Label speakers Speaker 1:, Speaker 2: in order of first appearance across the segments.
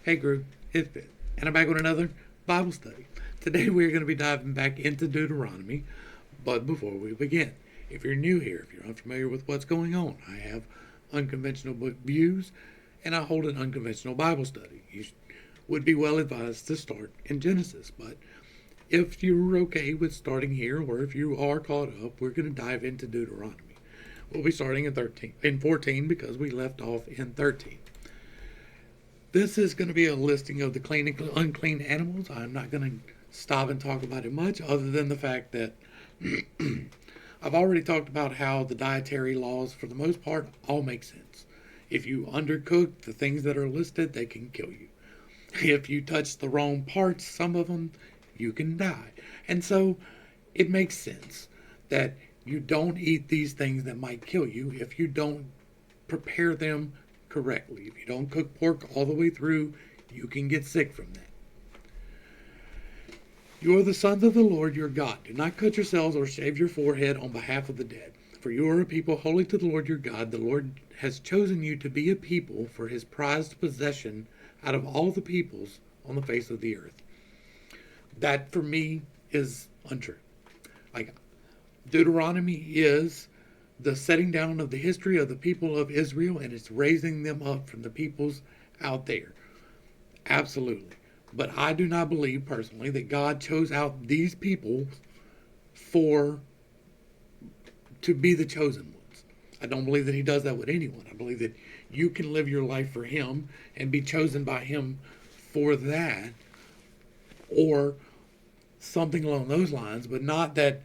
Speaker 1: Hey group, it's Ben, and I'm back with another Bible study. Today we're going to be diving back into Deuteronomy, but before we begin, if you're new here, if you're unfamiliar with what's going on, I have unconventional book views, and I hold an unconventional Bible study. You would be well advised to start in Genesis, but if you're okay with starting here, or if you are caught up, we're going to dive into Deuteronomy. We'll be starting in 14 because we left off in 13. This is going to be a listing of the clean and unclean animals. I'm not going to stop and talk about it much, other than the fact that I've already talked about how the dietary laws, for the most part, all make sense. If you undercook the things that are listed, they can kill you. If you touch the wrong parts, some of them, you can die. And so it makes sense that you don't eat these things that might kill you if you don't prepare them correctly. If you don't cook pork all the way through, you can get sick from that. You are the sons of the Lord your God. Do not cut yourselves or shave your forehead on behalf of the dead. For you are a people holy to the Lord your God. The Lord has chosen you to be a people for his prized possession out of all the peoples on the face of the earth. That for me is untrue. Like, Deuteronomy is the setting down of the history of the people of Israel, and it's raising them up from the peoples out there. Absolutely. But I do not believe personally that God chose out these people to be the chosen ones. I don't believe that he does that with anyone. I believe that you can live your life for him and be chosen by him for that, or something along those lines, but not that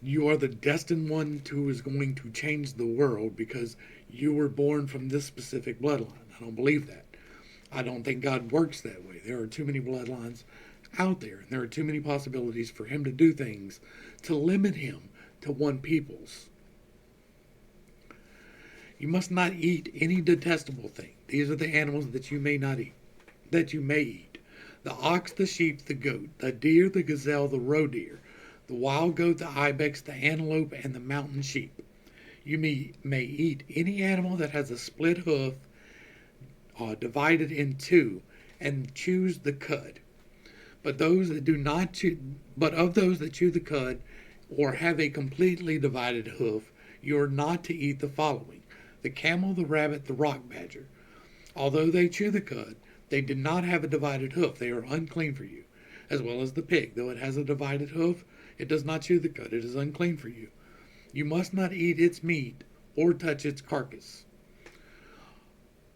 Speaker 1: you are the destined one who is going to change the world because you were born from this specific bloodline. I don't believe that. I don't think God works that way. There are too many bloodlines out there, and there are too many possibilities for him to do things to limit him to one people's. You must not eat any detestable thing. These are the animals that you may not eat, that you may eat. The ox, the sheep, the goat, the deer, the gazelle, the roe deer, the wild goat, the ibex, the antelope, and the mountain sheep. You may eat any animal that has a split hoof divided in two, and choose the cud. But those that do not chew, but of those that chew the cud, or have a completely divided hoof, you are not to eat the following: the camel, the rabbit, the rock badger. Although they chew the cud, they did not have a divided hoof. They are unclean for you, as well as the pig. Though it has a divided hoof, it does not chew the cud. It is unclean for you. You must not eat its meat or touch its carcass.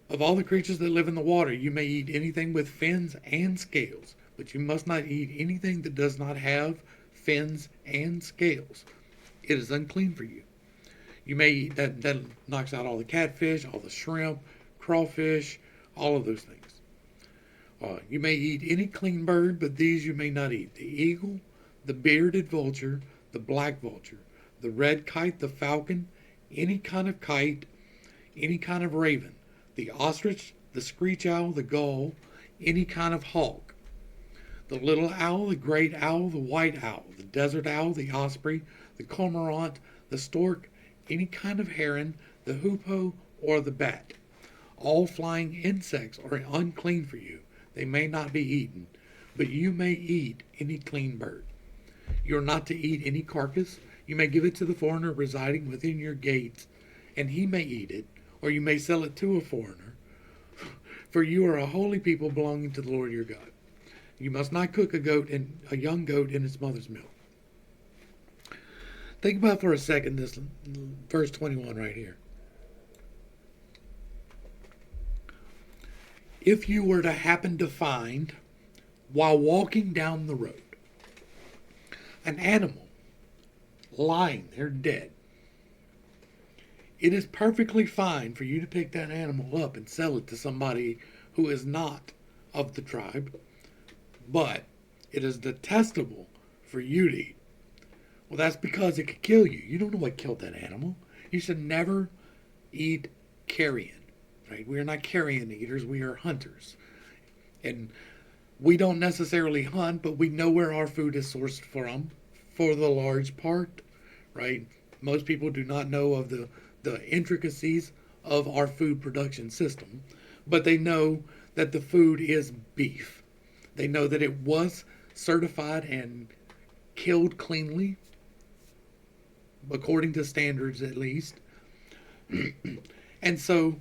Speaker 1: Of all the creatures that live in the water, you may eat anything with fins and scales, but you must not eat anything that does not have fins and scales. It is unclean for you. You may eat that knocks out all the catfish, all the shrimp, crawfish, all of those things. You may eat any clean bird, but these you may not eat: the eagle, the bearded vulture, the black vulture, the red kite, the falcon, any kind of kite, any kind of raven, the ostrich, the screech owl, the gull, any kind of hawk, the little owl, the great owl, the white owl, the desert owl, the osprey, the cormorant, the stork, any kind of heron, the hoopoe, or the bat. All flying insects are unclean for you. They may not be eaten, but you may eat any clean bird. You are not to eat any carcass. You may give it to the foreigner residing within your gates, and he may eat it, or you may sell it to a foreigner. For you are a holy people belonging to the Lord your God. You must not cook a young goat in its mother's milk. Think about for a second this verse 21 right here. If you were to happen to find, while walking down the road, an animal lying there dead, it is perfectly fine for you to pick that animal up and sell it to somebody who is not of the tribe, but it is detestable for you to eat. Well, that's because it could kill you. You don't know what killed that animal. You should never eat carrion, right? We are not carrion eaters. We are hunters. And we don't necessarily hunt, but we know where our food is sourced from for the large part, right? Most people do not know of the intricacies of our food production system, but they know that the food is beef. They know that it was certified and killed cleanly, according to standards at least. And so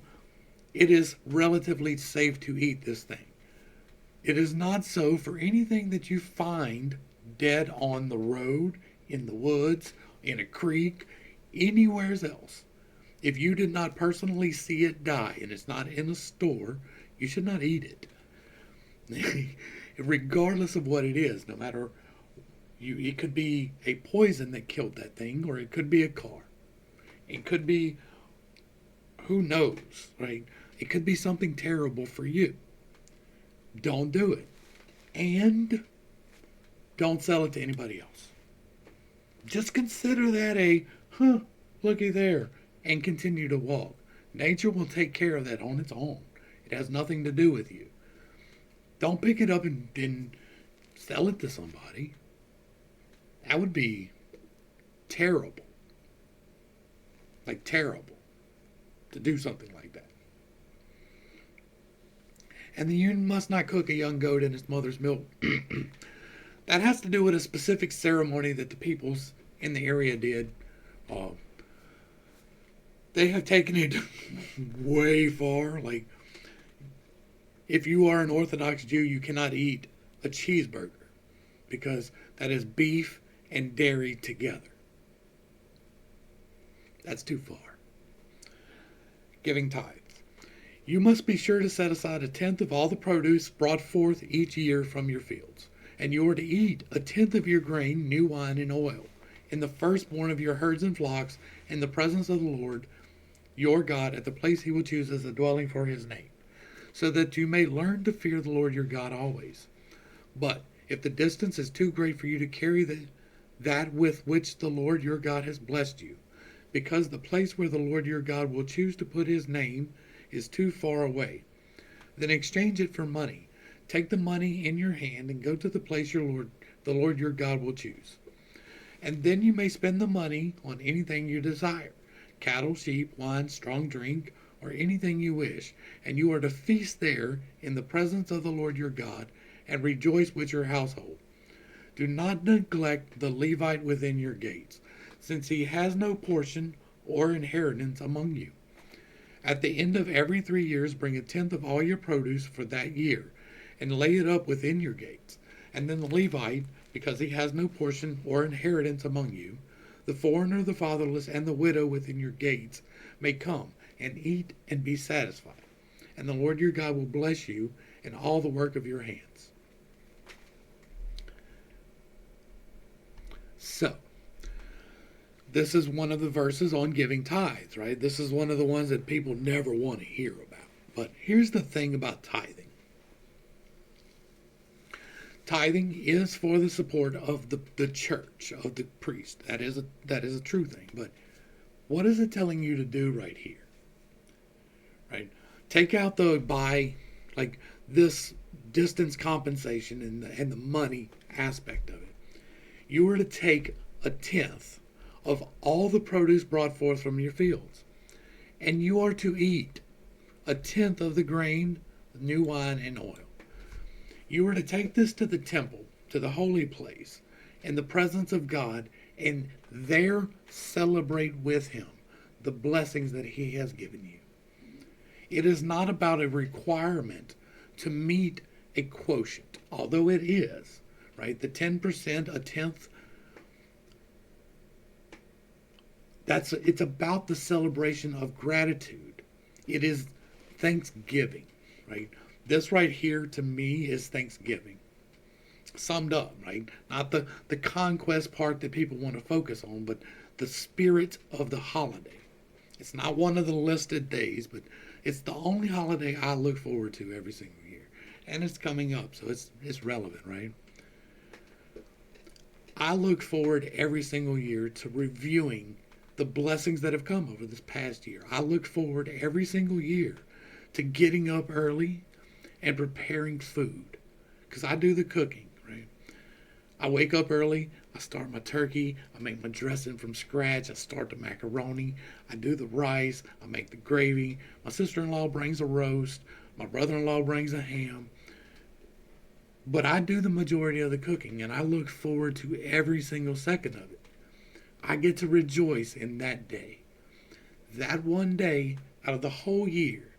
Speaker 1: it is relatively safe to eat this thing. It is not so for anything that you find dead on the road, in the woods, in a creek, anywhere else. If you did not personally see it die and it's not in a store, you should not eat it. Regardless of what it is, no matter it could be a poison that killed that thing, or it could be a car. It could be, who knows, right? It could be something terrible for you. Don't do it. And don't sell it to anybody else. Just consider that looky there, and continue to walk. Nature will take care of that on its own. It has nothing to do with you. Don't pick it up and sell it to somebody. That would be terrible. Like terrible. To do something like that. And you must not cook a young goat in its mother's milk. That has to do with a specific ceremony that the peoples in the area did. They have taken it way far. Like, if you are an Orthodox Jew, you cannot eat a cheeseburger because that is beef and dairy together. That's too far. Giving tithes. You must be sure to set aside 1/10 of all the produce brought forth each year from your fields. And you are to eat 1/10 of your grain, new wine, and oil, in the firstborn of your herds and flocks, in the presence of the Lord your God, at the place he will choose as a dwelling for his name, so that you may learn to fear the Lord your God always. But if the distance is too great for you to carry that with which the Lord your God has blessed you, because the place where the Lord your God will choose to put his name is too far away, then exchange it for money. Take the money in your hand and go to the place the Lord your God will choose. And then you may spend the money on anything you desire, cattle, sheep, wine, strong drink, or anything you wish, and you are to feast there in the presence of the Lord your God, and rejoice with your household. Do not neglect the Levite within your gates, since he has no portion or inheritance among you. At the end of every 3 years, bring 1/10 of all your produce for that year, and lay it up within your gates. And then the Levite, because he has no portion or inheritance among you, the foreigner, the fatherless, and the widow within your gates, may come and eat and be satisfied. And the Lord your God will bless you in all the work of your hands. So, this is one of the verses on giving tithes, right? This is one of the ones that people never want to hear about. But here's the thing about tithing. Tithing is for the support of the church, of the priest. That is a true thing. But what is it telling you to do right here? Right? Take out this distance compensation and the money aspect of it. You are to take 1/10 of all the produce brought forth from your fields, and you are to eat 1/10 of the grain, new wine, and oil. You are to take this to the temple, to the holy place, in the presence of God, and there celebrate with him the blessings that he has given you. It is not about a requirement to meet a quotient, although it is, right? The 10%, 1/10, it's about the celebration of gratitude. It is Thanksgiving, right? This right here to me is Thanksgiving. Summed up, right? Not the conquest part that people want to focus on, but the spirit of the holiday. It's not one of the listed days, but it's the only holiday I look forward to every single year. And it's coming up, so it's relevant, right? I look forward every single year to reviewing the blessings that have come over this past year. I look forward every single year to getting up early and preparing food, because I do the cooking, right? I wake up early. I start my turkey. I make my dressing from scratch. I start the macaroni. I do the rice. I make the gravy. My sister-in-law brings a roast. My brother-in-law brings a ham. But I do the majority of the cooking, and I look forward to every single second of it. I get to rejoice in that day. That one day out of the whole year,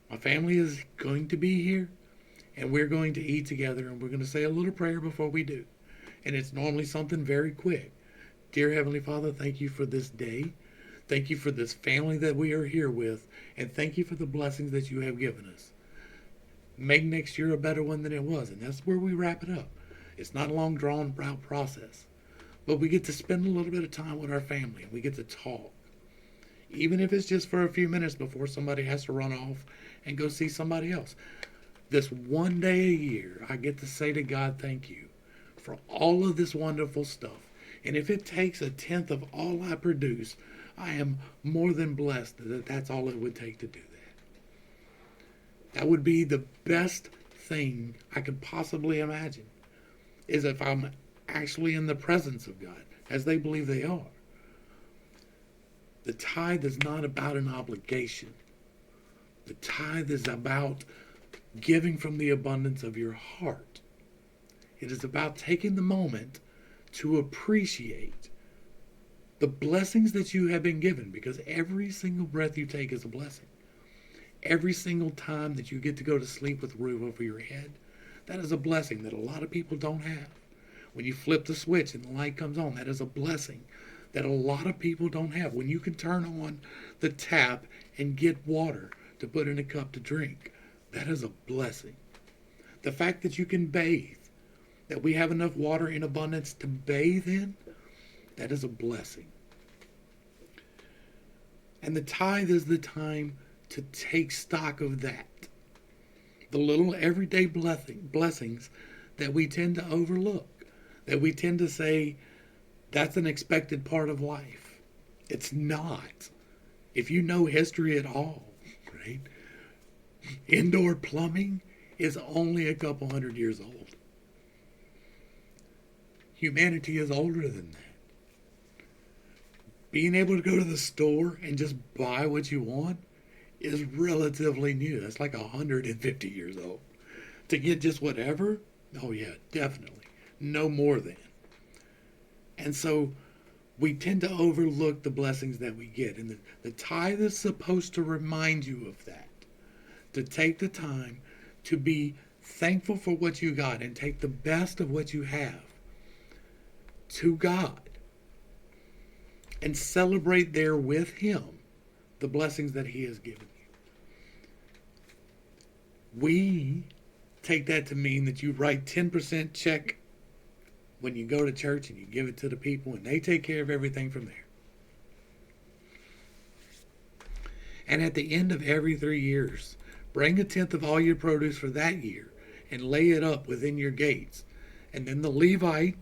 Speaker 1: my family is going to be here, and we're going to eat together, and we're going to say a little prayer before we do. And it's normally something very quick. Dear Heavenly Father, thank you for this day. Thank you for this family that we are here with, and thank you for the blessings that you have given us. Make next year a better one than it was, and that's where we wrap it up. It's not a long, drawn-out process, but we get to spend a little bit of time with our family, and we get to talk. Even if it's just for a few minutes before somebody has to run off and go see somebody else. This one day a year, I get to say to God, thank you for all of this wonderful stuff. And if it takes a tenth of all I produce, I am more than blessed that that's all it would take to do that. That would be the best thing I could possibly imagine, is if I'm actually in the presence of God, as they believe they are. The tithe is not about an obligation. The tithe is about giving from the abundance of your heart. It is about taking the moment to appreciate the blessings that you have been given, because every single breath you take is a blessing. Every single time that you get to go to sleep with a roof over your head, that is a blessing that a lot of people don't have. When you flip the switch and the light comes on, that is a blessing that a lot of people don't have. When you can turn on the tap and get water to put in a cup to drink, that is a blessing. The fact that you can bathe, that we have enough water in abundance to bathe in, that is a blessing. And the tithe is the time to take stock of that. The little everyday blessings that we tend to overlook, that we tend to say, that's an expected part of life. It's not. If you know history at all, right? Indoor plumbing is only a couple hundred years old. Humanity is older than that. Being able to go to the store and just buy what you want is relatively new. That's like 150 years old. To get just whatever? Oh yeah, definitely. No more than. And so we tend to overlook the blessings that we get. And the tithe is supposed to remind you of that. To take the time to be thankful for what you got and take the best of what you have to God and celebrate there with Him the blessings that He has given you. We take that to mean that you write 10% check when you go to church and you give it to the people and they take care of everything from there. And at the end of every 3 years, bring a tenth of all your produce for that year and lay it up within your gates. And then the Levite,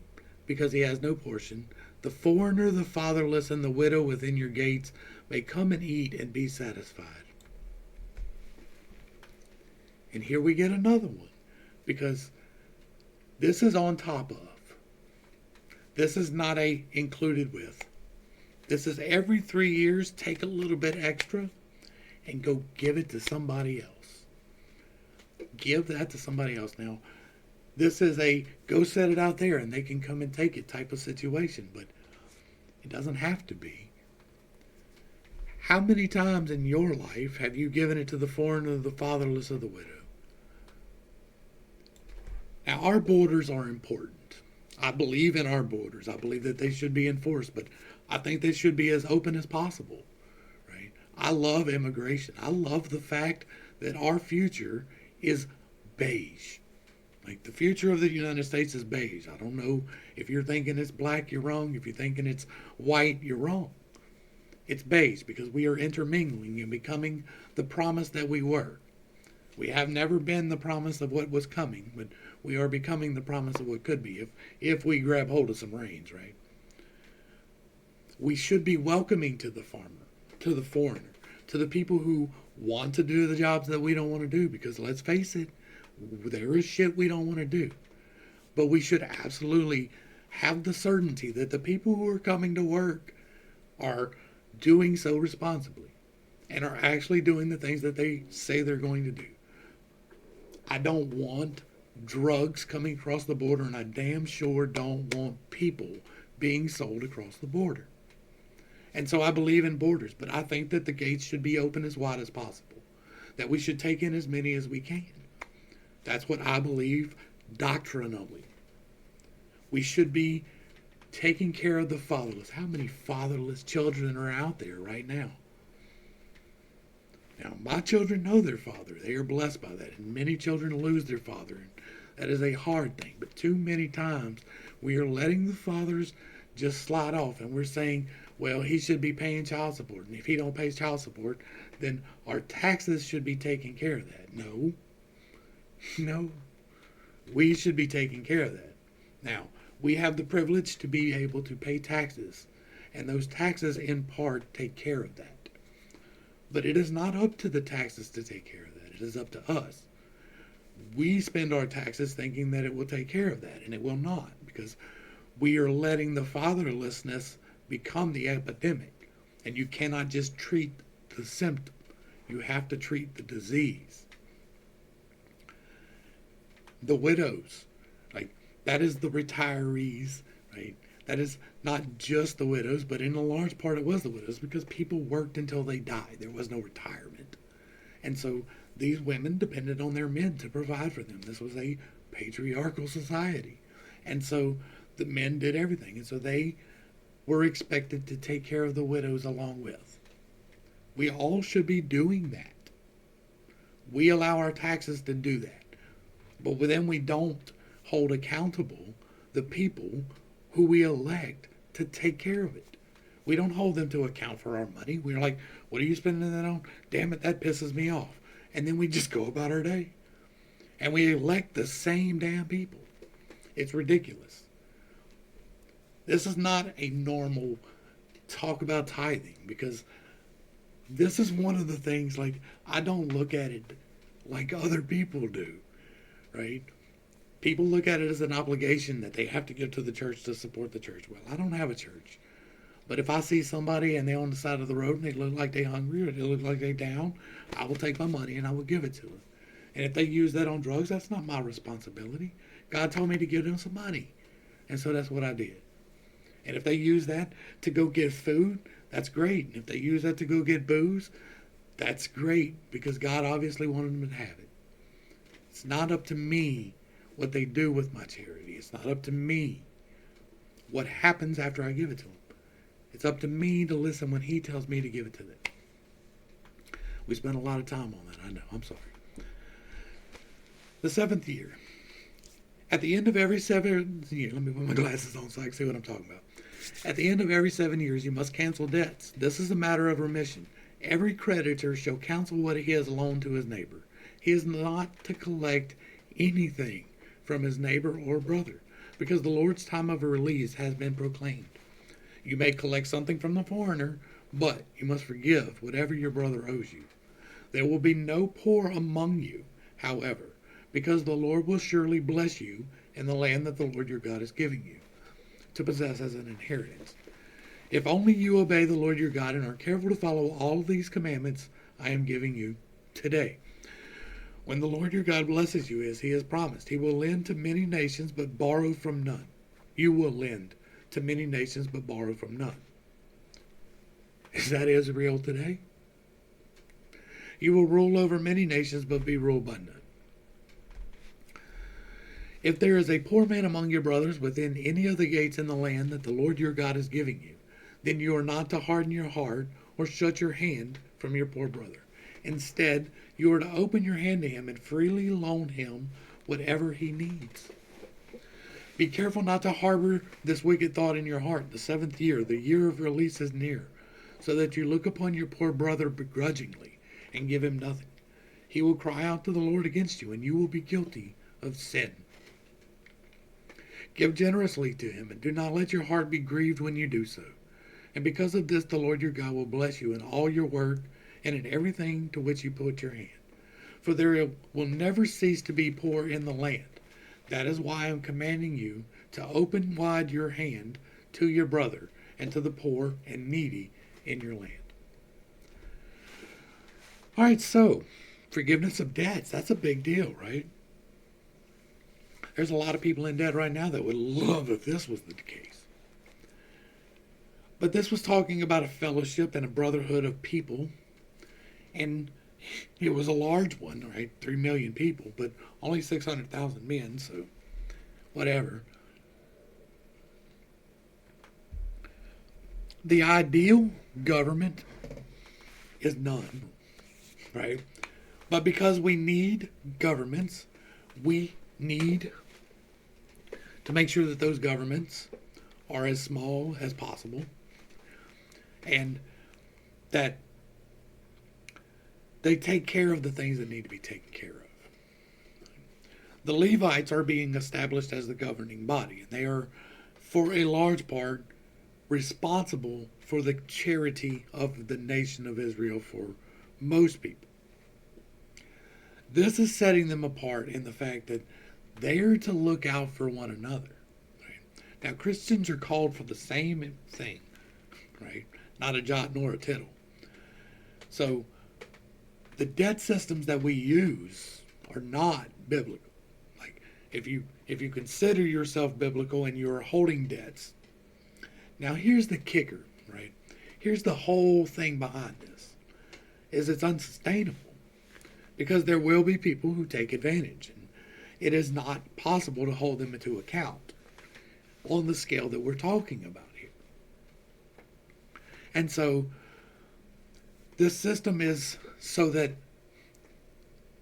Speaker 1: because he has no portion, the foreigner, the fatherless, and the widow within your gates may come and eat and be satisfied. And here we get another one, because this is on top of. This is not a included with. This is every 3 years, take a little bit extra and go give it to somebody else. Give that to somebody else. Now, this is a go set it out there and they can come and take it type of situation, but it doesn't have to be. How many times in your life have you given it to the foreigner, the fatherless, or the widow? Now, our borders are important. I believe in our borders. I believe that they should be enforced, but I think they should be as open as possible, right? I love immigration. I love the fact that our future is beige. Like, the future of the United States is beige. I don't know if you're thinking it's black, you're wrong. If you're thinking it's white, you're wrong. It's beige because we are intermingling and becoming the promise that we were. We have never been the promise of what was coming, but we are becoming the promise of what could be if we grab hold of some reins, right? We should be welcoming to the farmer, to the foreigner, to the people who want to do the jobs that we don't want to do, because let's face it, there is shit we don't want to do. But we should absolutely have the certainty that the people who are coming to work are doing so responsibly and are actually doing the things that they say they're going to do. I don't want drugs coming across the border, and I damn sure don't want people being sold across the border. And so I believe in borders, but I think that the gates should be open as wide as possible, that we should take in as many as we can. That's what I believe doctrinally. We should be taking care of the fatherless. How many fatherless children are out there right now? Now, my children know their father. They are blessed by that. And many children lose their father. And that is a hard thing. But too many times we are letting the fathers just slide off. And we're saying, well, he should be paying child support. And if he don't pay child support, then our taxes should be taking care of that. No. No. We should be taking care of that. Now, we have the privilege to be able to pay taxes. And those taxes, in part, take care of that. But it is not up to the taxes to take care of that. It is up to us. We spend our taxes thinking that it will take care of that, and it will not, because we are letting the fatherlessness become the epidemic. And you cannot just treat the symptom. You have to treat the disease. The widows, like, that is the retirees, right? That is not just the widows, but in a large part it was the widows, because people worked until they died. There was no retirement. And so these women depended on their men to provide for them. This was a patriarchal society. And so the men did everything. And so they were expected to take care of the widows along with. We all should be doing that. We allow our taxes to do that. But then we don't hold accountable the people who we elect to take care of it. We don't hold them to account for our money. We're like, what are you spending that on? Damn it, that pisses me off. And then we just go about our day. And we elect the same damn people. It's ridiculous. This is not a normal talk about tithing, because this is one of the things, like, I don't look at it like other people do, right? People look at it as an obligation that they have to give to the church to support the church. Well, I don't have a church. But if I see somebody and they're on the side of the road and they look like they're hungry or they look like they're down, I will take my money and I will give it to them. And if they use that on drugs, that's not my responsibility. God told me to give them some money. And so that's what I did. And if they use that to go get food, that's great. And if they use that to go get booze, that's great, because God obviously wanted them to have it. It's not up to me what they do with my charity. It's not up to me what happens after I give it to them. It's up to me to listen when he tells me to give it to them. We spent a lot of time on that, I know. I'm sorry. The 7th year. At the end of every 7 years, let me put my glasses on so I can see what I'm talking about. At the end of every 7 years, you must cancel debts. This is a matter of remission. Every creditor shall cancel what he has loaned to his neighbor. He is not to collect anything from his neighbor or brother, because the Lord's time of release has been proclaimed. You may collect something from the foreigner, but you must forgive whatever your brother owes you. There will be no poor among you, however, because the Lord will surely bless you in the land that the Lord your God is giving you to possess as an inheritance. If only you obey the Lord your God and are careful to follow all these commandments I am giving you today. When the Lord your God blesses you as he has promised, he will lend to many nations but borrow from none. You will lend to many nations but borrow from none. Is that Israel today? You will rule over many nations but be ruled by none. If there is a poor man among your brothers within any of the gates in the land that the Lord your God is giving you, then you are not to harden your heart or shut your hand from your poor brother. Instead, you are to open your hand to him and freely loan him whatever he needs. Be careful not to harbor this wicked thought in your heart. The 7th year, the year of release, is near, so that you look upon your poor brother begrudgingly and give him nothing. He will cry out to the Lord against you, and you will be guilty of sin. Give generously to him, and do not let your heart be grieved when you do so. And because of this, the Lord your God will bless you in all your work and in everything to which you put your hand. For there will never cease to be poor in the land. That is why I'm commanding you to open wide your hand to your brother and to the poor and needy in your land. All right, so forgiveness of debts, that's a big deal, right? There's a lot of people in debt right now that would love if this was the case. But this was talking about a fellowship and a brotherhood of people, and it was a large one, right? 3 million people, but only 600,000 men, so whatever. The ideal government is none, right? But because we need governments, we need to make sure that those governments are as small as possible and that they take care of the things that need to be taken care of. The Levites are being established as the governing body, and they are, for a large part, responsible for the charity of the nation of Israel for most people. This is setting them apart in the fact that they're to look out for one another. Right? Now, Christians are called for the same thing, right? Not a jot nor a tittle. So, the debt systems that we use are not biblical. Like, if you consider yourself biblical and you're holding debts, now here's the kicker, right? Here's the whole thing behind this, is it's unsustainable. Because there will be people who take advantage, and it is not possible to hold them into account on the scale that we're talking about here. And so this system is so that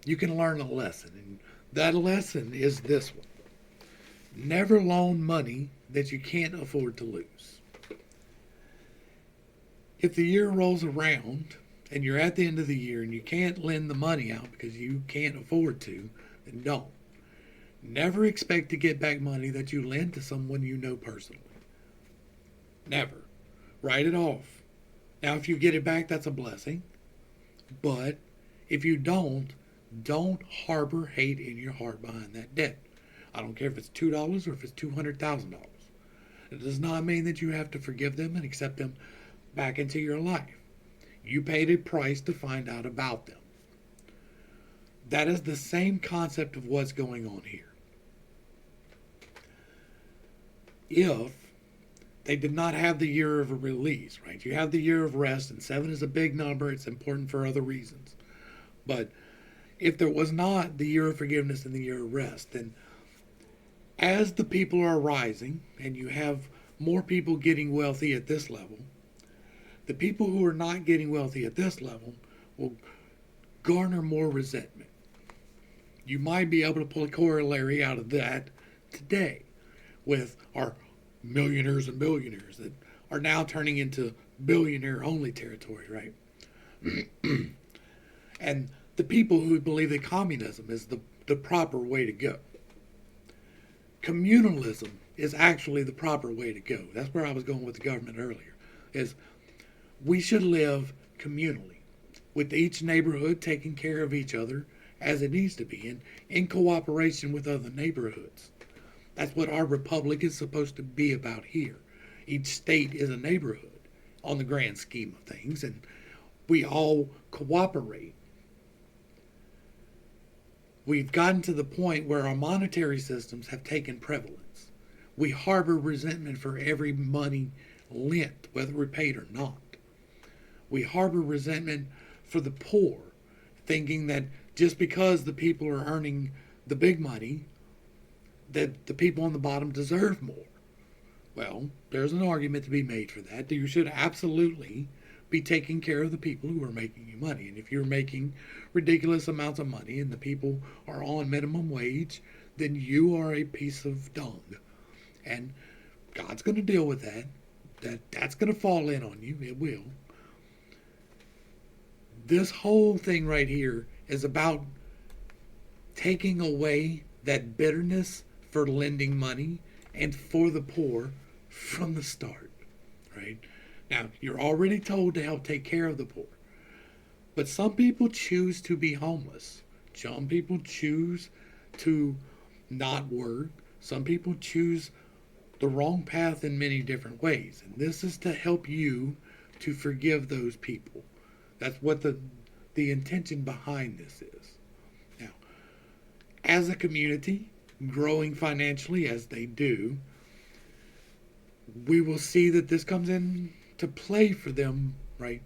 Speaker 1: you can learn a lesson, and that lesson is this one. Never loan money that you can't afford to lose. If the year rolls around and you're at the end of the year and you can't lend the money out because you can't afford to, then don't. Never expect to get back money that you lend to someone you know personally. Never. Write it off. Now, if you get it back, that's a blessing. But if you don't harbor hate in your heart behind that debt. I don't care if it's $2 or if it's $200,000. It does not mean that you have to forgive them and accept them back into your life. You paid a price to find out about them. That is the same concept of what's going on here. If they did not have the year of a release, right? You have the year of rest, and 7 is a big number. It's important for other reasons. But if there was not the year of forgiveness and the year of rest, then as the people are rising, and you have more people getting wealthy at this level, the people who are not getting wealthy at this level will garner more resentment. You might be able to pull a corollary out of that today with our millionaires and billionaires that are now turning into billionaire-only territory, right? And the people who believe that communism is the proper way to go. Communalism is actually the proper way to go. That's where I was going with the government earlier, is we should live communally, with each neighborhood taking care of each other as it needs to be, and in cooperation with other neighborhoods. That's what our republic is supposed to be about here. Each state is a neighborhood on the grand scheme of things, and we all cooperate. We've gotten to the point where our monetary systems have taken prevalence. We harbor resentment for every money lent, whether we're paid or not. We harbor resentment for the poor, thinking that just because the people are earning the big money, that the people on the bottom deserve more. Well, there's an argument to be made for that. You should absolutely be taking care of the people who are making you money. And if you're making ridiculous amounts of money and the people are on minimum wage, then you are a piece of dung. And God's going to deal with that. That's going to fall in on you. It will. This whole thing right here is about taking away that bitterness for lending money and for the poor from the start, right? Now, you're already told to help take care of the poor, but some people choose to be homeless. Some people choose to not work. Some people choose the wrong path in many different ways. And this is to help you to forgive those people. That's what the intention behind this is. Now, as a community, growing financially as they do, we will see that this comes into play for them, right?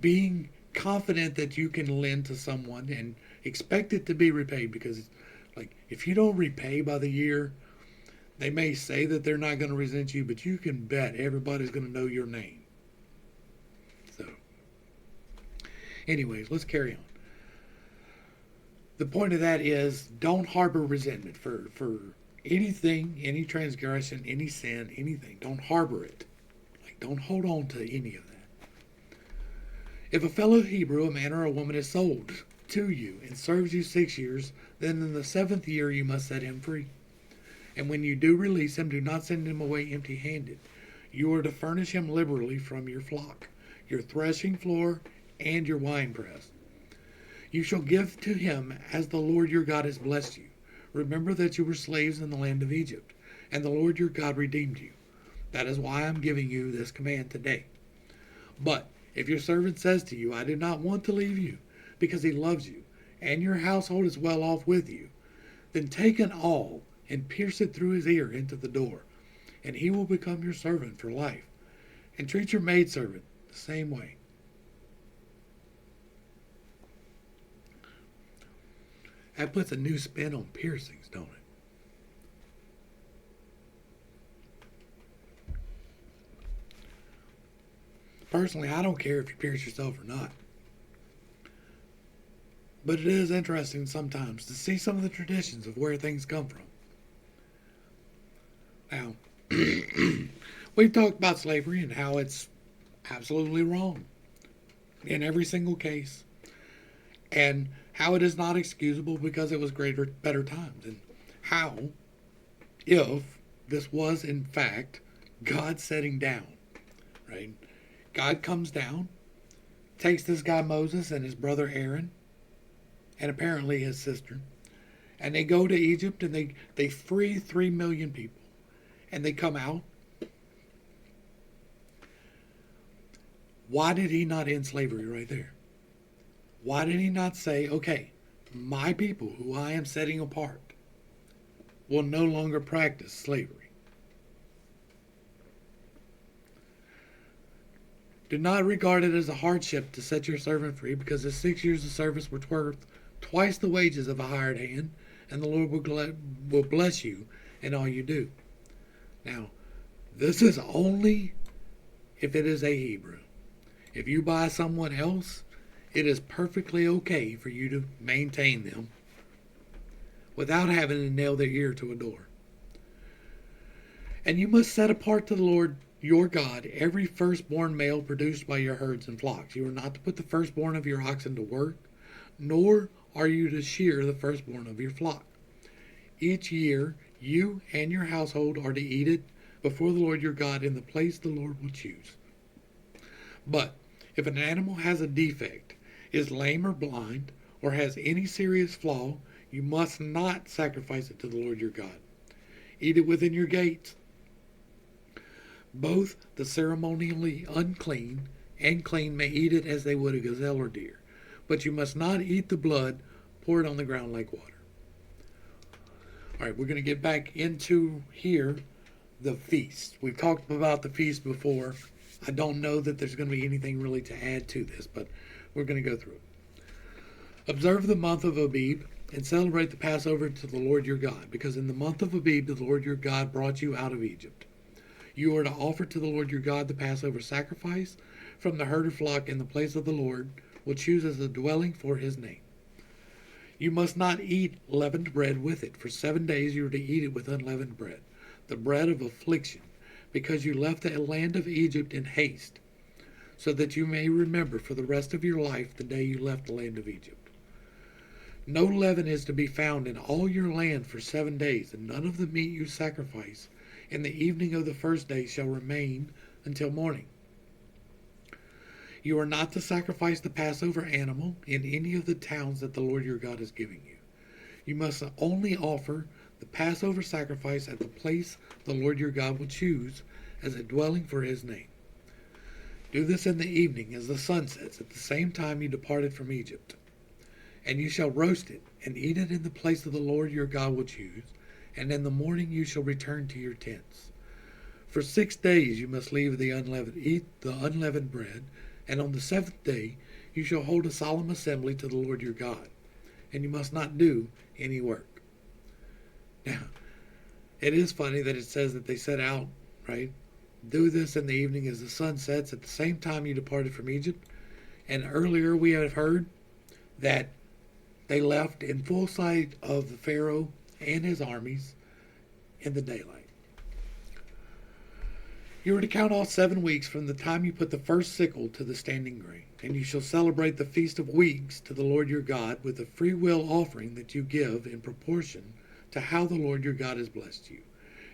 Speaker 1: Being confident that you can lend to someone and expect it to be repaid, because like if you don't repay by the year, they may say that they're not going to resent you, but you can bet everybody's going to know your name. So anyways, let's carry on. The point of that is, don't harbor resentment for anything, any transgression, any sin, anything. Don't harbor it. Like, don't hold on to any of that. If a fellow Hebrew, a man or a woman, is sold to you and serves you 6 years, then in the 7th year you must set him free. And when you do release him, do not send him away empty-handed. You are to furnish him liberally from your flock, your threshing floor, and your winepress. You shall give to him as the Lord your God has blessed you. Remember that you were slaves in the land of Egypt, and the Lord your God redeemed you. That is why I am giving you this command today. But if your servant says to you, I do not want to leave you, because he loves you, and your household is well off with you, then take an awl and pierce it through his ear into the door, and he will become your servant for life. And treat your maidservant the same way. That puts a new spin on piercings, don't it? Personally, I don't care if you pierce yourself or not. But it is interesting sometimes to see some of the traditions of where things come from. Now, we've talked about slavery and how it's absolutely wrong in every single case, and how it is not excusable because it was better times, and how, if this was in fact God setting down, right? God comes down, takes this guy Moses and his brother Aaron, and apparently his sister, and they go to Egypt and they free 3 million people, and they come out. Why did he not end slavery right there? Why did he not say, okay, my people who I am setting apart will no longer practice slavery? Do not regard it as a hardship to set your servant free, because his 6 years of service were worth twice the wages of a hired hand, and the Lord will bless you in all you do. Now, this is only if it is a Hebrew. If you buy someone else, it is perfectly okay for you to maintain them without having to nail their ear to a door. And you must set apart to the Lord your God every firstborn male produced by your herds and flocks. You are not to put the firstborn of your oxen to work, nor are you to shear the firstborn of your flock. Each year you and your household are to eat it before the Lord your God in the place the Lord will choose. But if an animal has a defect, is lame or blind, or has any serious flaw, you must not sacrifice it to the Lord your God. Eat it within your gates. Both the ceremonially unclean and clean may eat it as they would a gazelle or deer, but you must not eat the blood, pour it on the ground like water. All right, we're going to get back into here the feast. We've talked about the feast before. I don't know that there's going to be anything really to add to this, but we're going to go through it. Observe the month of Abib and celebrate the Passover to the Lord your God, because in the month of Abib the Lord your God brought you out of Egypt. You are to offer to the Lord your God the Passover sacrifice from the herd or flock in the place of the Lord will choose as a dwelling for his name. You must not eat leavened bread with it. For 7 days you are to eat it with unleavened bread, the bread of affliction, because you left the land of Egypt in haste, so that you may remember for the rest of your life the day you left the land of Egypt. No leaven is to be found in all your land for 7 days, and none of the meat you sacrifice in the evening of the first day shall remain until morning. You are not to sacrifice the Passover animal in any of the towns that the Lord your God is giving you. You must only offer the Passover sacrifice at the place the Lord your God will choose as a dwelling for his name. Do this in the evening as the sun sets, at the same time you departed from Egypt. And you shall roast it, and eat it in the place of the Lord your God will choose, and in the morning you shall return to your tents. For 6 days you must eat the unleavened bread, and on the seventh day you shall hold a solemn assembly to the Lord your God, and you must not do any work. Now, it is funny that it says that they set out, right? Do this in the evening as the sun sets, at the same time you departed from Egypt. And earlier we have heard that they left in full sight of the Pharaoh and his armies in the daylight. You are to count off 7 weeks from the time you put the first sickle to the standing grain, and you shall celebrate the Feast of Weeks to the Lord your God with a free will offering that you give in proportion to how the Lord your God has blessed you.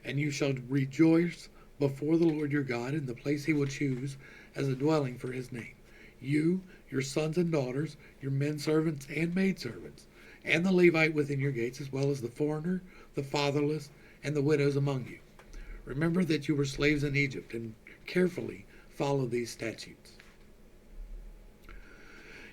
Speaker 1: And you shall rejoice before the Lord your God in the place he will choose as a dwelling for his name. You, your sons and daughters, your men servants and maidservants, and the Levite within your gates, as well as the foreigner, the fatherless, and the widows among you. Remember that you were slaves in Egypt, and carefully follow these statutes.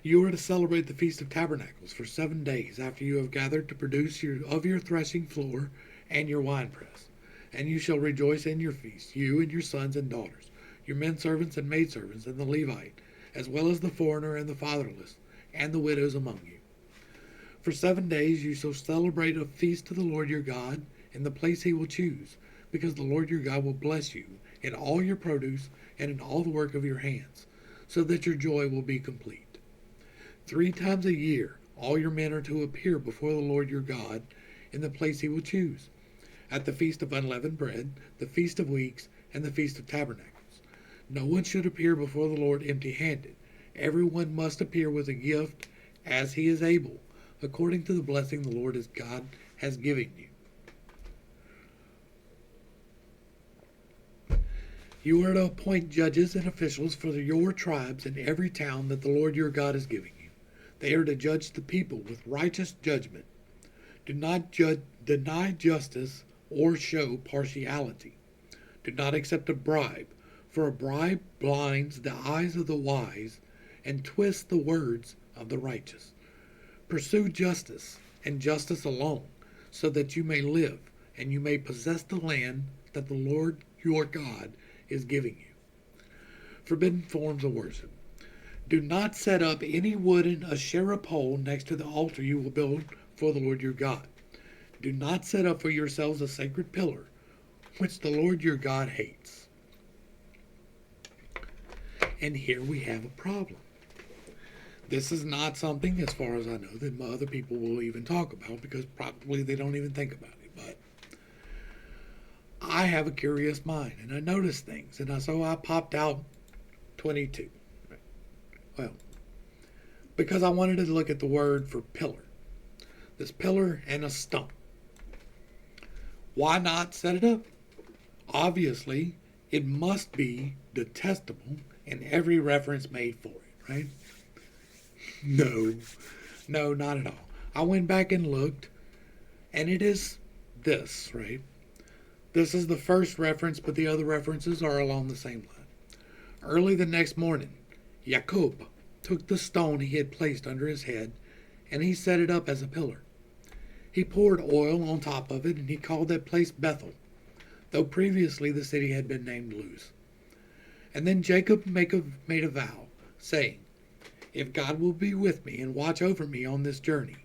Speaker 1: You are to celebrate the Feast of Tabernacles for 7 days after you have gathered to produce of your threshing floor and your winepress. And you shall rejoice in your feast, you and your sons and daughters, your men servants and maidservants, and the Levite, as well as the foreigner and the fatherless, and the widows among you. For 7 days you shall celebrate a feast to the Lord your God in the place he will choose, because the Lord your God will bless you in all your produce and in all the work of your hands, so that your joy will be complete. 3 times a year all your men are to appear before the Lord your God in the place he will choose, at the Feast of Unleavened Bread, the Feast of Weeks, and the Feast of Tabernacles. No one should appear before the Lord empty-handed. Everyone must appear with a gift as he is able, according to the blessing the Lord his God has given you. You are to appoint judges and officials for your tribes in every town that the Lord your God is giving you. They are to judge the people with righteous judgment. Do not deny justice or show partiality. Do not accept a bribe, for a bribe blinds the eyes of the wise and twists the words of the righteous. Pursue justice, and justice alone, so that you may live, and you may possess the land that the Lord your God is giving you. Forbidden forms of worship. Do not set up any wooden Asherah pole next to the altar you will build for the Lord your God. Do not set up for yourselves a sacred pillar, which the Lord your God hates. And here we have a problem. This is not something, as far as I know, that other people will even talk about, because probably they don't even think about it. But I have a curious mind, and I notice things, and so I popped out 22. Well, because I wanted to look at the word for pillar. This pillar and a stump. Why not set it up? Obviously, it must be detestable in every reference made for it, right? No, not at all. I went back and looked, and it is this, right? This is the first reference, but the other references are along the same line. Early the next morning, Jacob took the stone he had placed under his head, and he set it up as a pillar. He poured oil on top of it, and he called that place Bethel, though previously the city had been named Luz. And then Jacob made a vow, saying, if God will be with me and watch over me on this journey,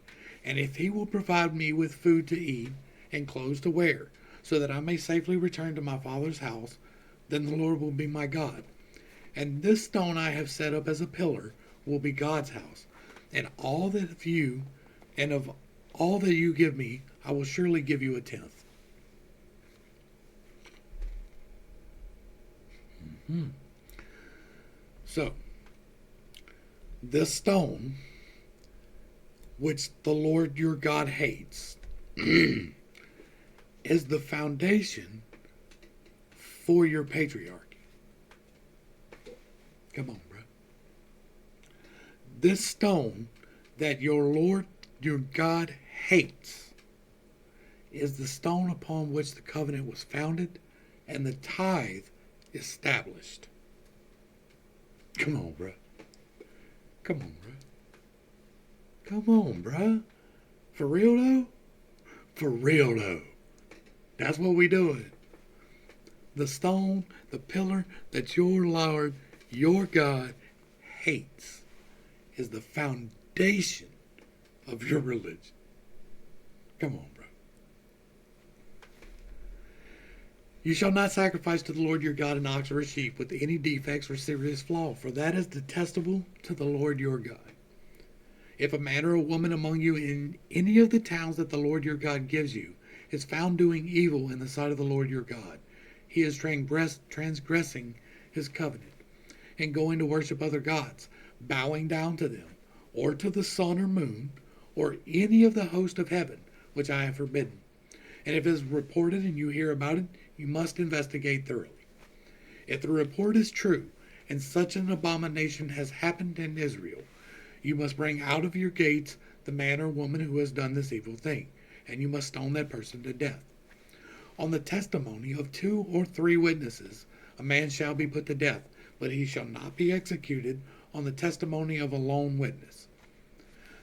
Speaker 1: and if he will provide me with food to eat and clothes to wear, so that I may safely return to my father's house, then the Lord will be my God. And this stone I have set up as a pillar will be God's house. And all that of you, and of all that you give me, I will surely give you a tenth. So, this stone, which the Lord your God hates, is the foundation for your patriarchy. Come on, bro. This stone that your Lord your God hates is the stone upon which the covenant was founded and the tithe established. Come on, bruh. Come on, bruh. Come on, bruh. For real, though? For real, though. That's what we doing. The stone, the pillar that your Lord, your God, hates is the foundation of your religion. Come on, bro. You shall not sacrifice to the Lord your God an ox or a sheep with any defects or serious flaw, for that is detestable to the Lord your God. If a man or a woman among you in any of the towns that the Lord your God gives you is found doing evil in the sight of the Lord your God, he is transgressing his covenant and going to worship other gods, bowing down to them, or to the sun or moon, or any of the host of heaven, which I have forbidden. And if it is reported and you hear about it, you must investigate thoroughly. If the report is true, and such an abomination has happened in Israel, you must bring out of your gates the man or woman who has done this evil thing, and you must stone that person to death. On the testimony of 2 or 3 witnesses, a man shall be put to death, but he shall not be executed on the testimony of a lone witness.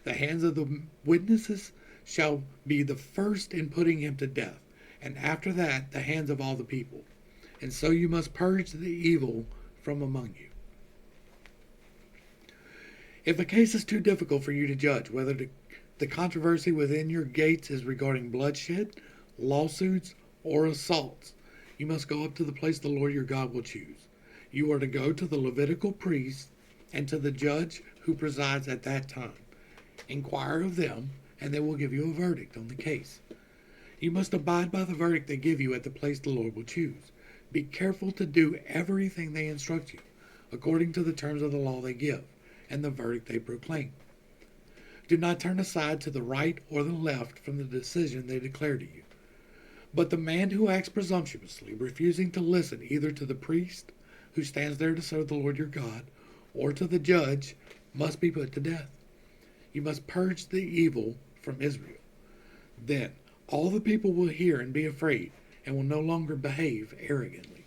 Speaker 1: The hands of the witnesses shall be the first in putting him to death, and after that the hands of all the people. And so you must purge the evil from among you. If a case is too difficult for you to judge, whether the controversy within your gates is regarding bloodshed, lawsuits, or assaults, you must go up to the place the Lord your God will choose. You are to go to the Levitical priest and to the judge who presides at that time. Inquire of them, and they will give you a verdict on the case. You must abide by the verdict they give you at the place the Lord will choose. Be careful to do everything they instruct you, according to the terms of the law they give, and the verdict they proclaim. Do not turn aside to the right or the left from the decision they declare to you. But the man who acts presumptuously, refusing to listen either to the priest who stands there to serve the Lord your God, or to the judge, must be put to death. You must purge the evil from Israel. Then all the people will hear and be afraid, and will no longer behave arrogantly.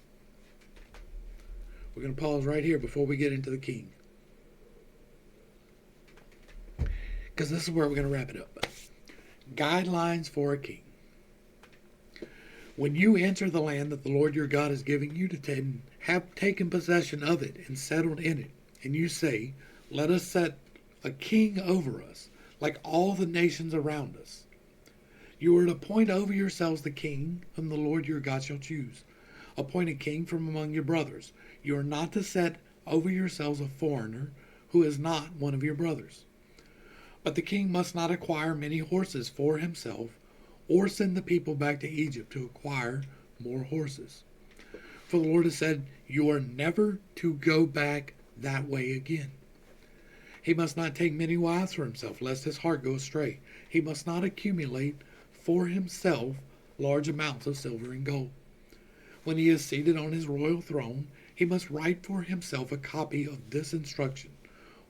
Speaker 1: We're going to pause right here before we get into the king, because this is where we're going to wrap it up. Guidelines for a king. When you enter the land that the Lord your God is giving you to have taken possession of it and settled in it, and you say, let us set a king over us, like all the nations around us. You are to appoint over yourselves the king whom the Lord your God shall choose. Appoint a king from among your brothers. You are not to set over yourselves a foreigner who is not one of your brothers. But the king must not acquire many horses for himself, or send the people back to Egypt to acquire more horses. For the Lord has said, you are never to go back that way again. He must not take many wives for himself, lest his heart go astray. He must not accumulate for himself large amounts of silver and gold. When he is seated on his royal throne, he must write for himself a copy of this instruction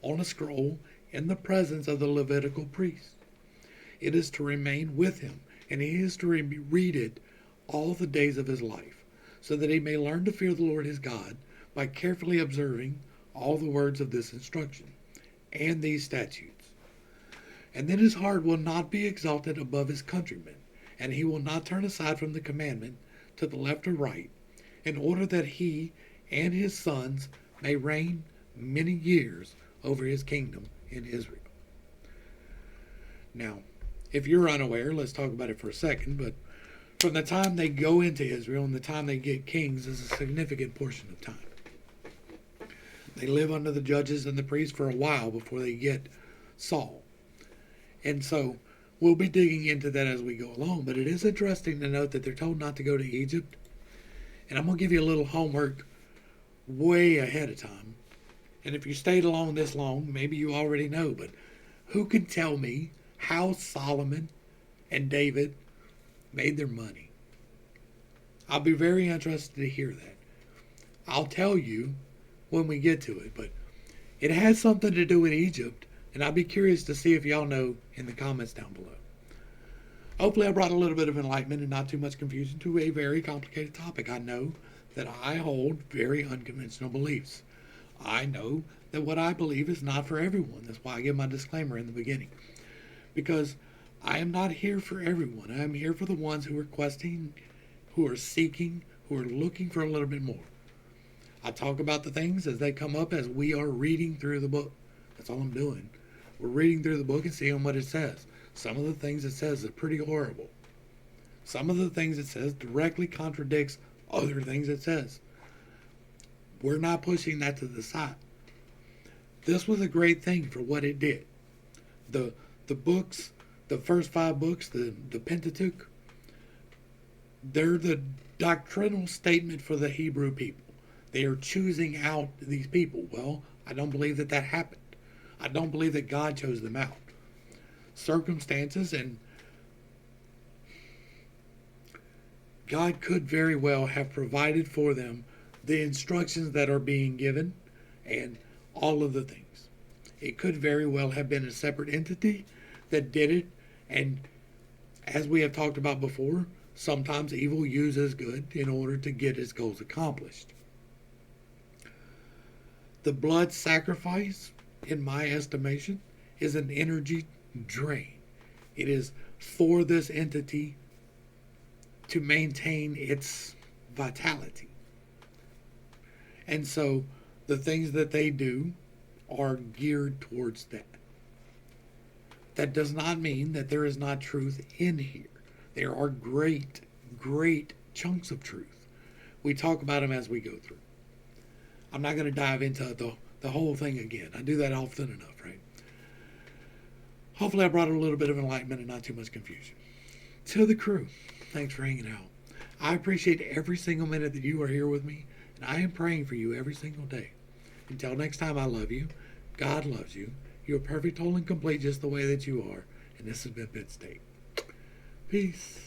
Speaker 1: on a scroll in the presence of the Levitical priest. It is to remain with him, and he is to read it all the days of his life, so that he may learn to fear the Lord his God by carefully observing all the words of this instruction and these statutes. And then his heart will not be exalted above his countrymen, and he will not turn aside from the commandment to the left or right, in order that he and his sons may reign many years over his kingdom in Israel. Now, if you're unaware, let's talk about it for a second, but from the time they go into Israel and the time they get kings is a significant portion of time. They live under the judges and the priests for a while before they get Saul. And so we'll be digging into that as we go along, but it is interesting to note that they're told not to go to Egypt. And I'm going to give you a little homework way ahead of time. And if you stayed along this long, maybe you already know, but who can tell me how Solomon and David made their money? I'll be very interested to hear that. I'll tell you when we get to it, but it has something to do with Egypt, and I'll be curious to see if y'all know in the comments down below. Hopefully, I brought a little bit of enlightenment and not too much confusion to a very complicated topic. I know that I hold very unconventional beliefs. I know that what I believe is not for everyone. That's why I give my disclaimer in the beginning. Because I am not here for everyone. I am here for the ones who are questing, who are seeking, who are looking for a little bit more. I talk about the things as they come up as we are reading through the book. That's all I'm doing. We're reading through the book and seeing what it says. Some of the things it says are pretty horrible. Some of the things it says directly contradicts other things it says. We're not pushing that to the side. This was a great thing for what it did. The books, the first 5 books, the Pentateuch, they're the doctrinal statement for the Hebrew people. They are choosing out these people. Well, I don't believe that happened. I don't believe that God chose them out. Circumstances, and God could very well have provided for them the instructions that are being given and all of the things. It could very well have been a separate entity that did it, and as we have talked about before, sometimes evil uses good in order to get its goals accomplished. The blood sacrifice, in my estimation, is an energy drain. It is for this entity to maintain its vitality. And so the things that they do are geared towards that. That does not mean that there is not truth in here. There are great, great chunks of truth. We talk about them as we go through. I'm not going to dive into the whole thing again. I do that often enough, right? Hopefully I brought a little bit of enlightenment and not too much confusion. To the crew, thanks for hanging out. I appreciate every single minute that you are here with me, and I am praying for you every single day. Until next time, I love you. God loves you. You are perfect, whole, and complete just the way that you are. And this has been Penn State. Peace.